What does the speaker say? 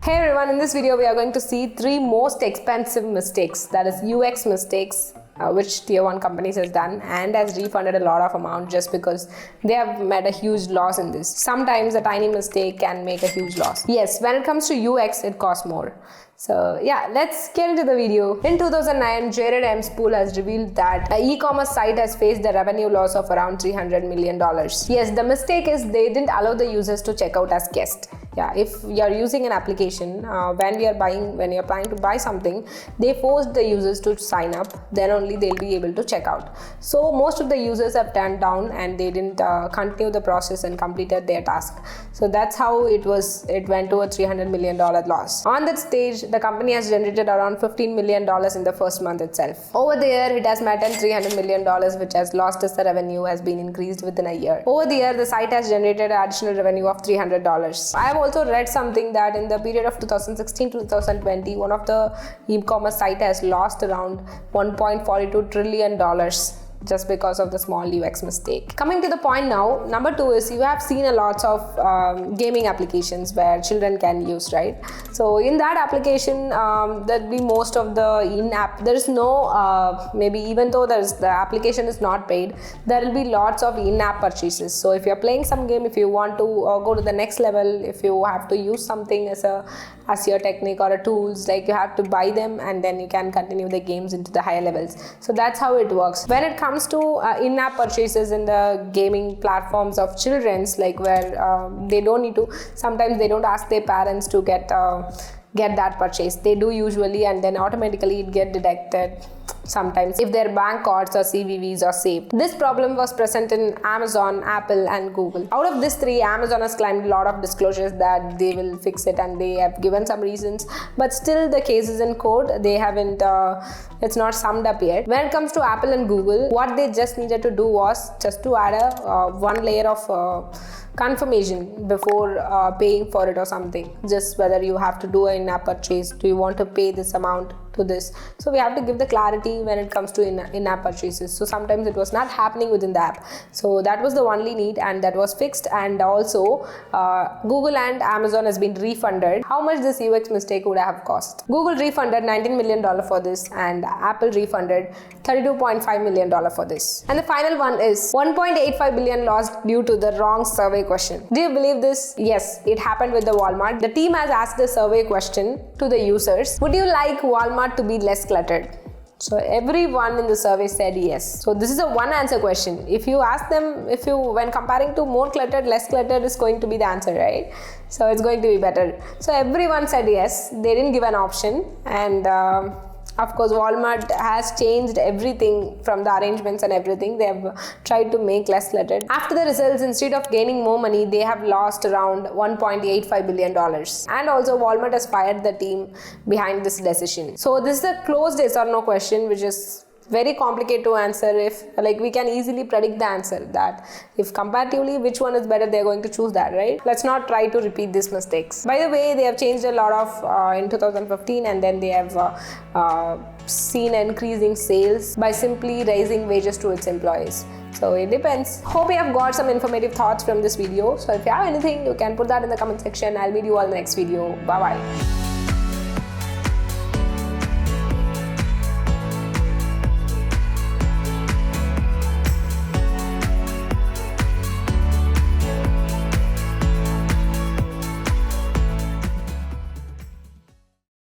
Hey everyone, in this video we are going to see 3 most expensive mistakes, that is UX mistakes, which tier 1 companies has done and has refunded a lot of amount just because they have made a huge loss in this. Sometimes a tiny mistake can make a huge loss. Yes, when it comes to UX, it costs more. So yeah, let's get into the video. In 2009, Jared M. Spool has revealed that an e-commerce site has faced a revenue loss of around $300 million. Yes, the mistake is they didn't allow the users to check out as guests. Yeah, if you're using an application, when you're planning to buy something, they forced the users to sign up, then only they'll be able to check out. So most of the users have turned down and they didn't continue the process and completed their task. So that's how it went to a $300 million loss. On that stage, the company has generated around $15 million in the first month itself. Over the year, it has met $300 million, which has lost as the revenue has been increased within a year. Over the year, the site has generated additional revenue of $300. I have also read something that in the period of 2016 to 2020, one of the e-commerce site has lost around $1.42 trillion. Just because of the small UX mistake. Coming to the point now, number 2 is you have seen a lot of gaming applications where children can use, right? So in that application, there'll be most of the in-app. There is no, maybe even though the application is not paid, there will be lots of in-app purchases. So if you're playing some game, if you want to go to the next level, if you have to use something as your technique or a tools, like you have to buy them and then you can continue the games into the higher levels. So that's how it works. When it comes to in-app purchases in the gaming platforms of children's, like where they don't need to, sometimes they don't ask their parents to get that purchase. They do usually, and then automatically it get detected sometimes if their bank cards or CVVs are saved. This problem was present in Amazon, Apple and Google. Out of these 3, Amazon has claimed a lot of disclosures that they will fix it and they have given some reasons, but still the case is in court. They haven't, it's not summed up yet. When it comes to Apple and Google, what they just needed to do was just to add a one layer of confirmation before paying for it or something. Just whether you have to do an in-app purchase, do you want to pay this amount to this? So we have to give the clarity when it comes to in-app purchases. So sometimes it was not happening within the app. So that was the only need and that was fixed. And also Google and Amazon has been refunded. How much this UX mistake would have cost? Google refunded $19 million for this and Apple refunded $32.5 million for this. And the final one is $1.85 billion lost due to the wrong survey question. Do you believe this? Yes, it happened with the Walmart. The team has asked the survey question to the users. Would you like Walmart to be less cluttered? So everyone in the survey said yes. So this is a one answer question. If you ask them, when comparing to more cluttered, less cluttered is going to be the answer, right? So it's going to be better. So everyone said yes. They didn't give an option, and of course, Walmart has changed everything from the arrangements and everything. They have tried to make less cluttered. After the results, instead of gaining more money, they have lost around $1.85 billion. And also, Walmart has fired the team behind this decision. So this is a closed yes or no question, which is very complicated to answer. If we can easily predict the answer, that if comparatively which one is better, they're going to choose that, right? Let's not try to repeat these mistakes. By the way, they have changed a lot of in 2015, and then they have seen increasing sales by simply raising wages to its employees. So it depends. Hope you have got some informative thoughts from this video. So if you have anything, you can put that in the comment section. I'll meet you all in the next video. Bye bye.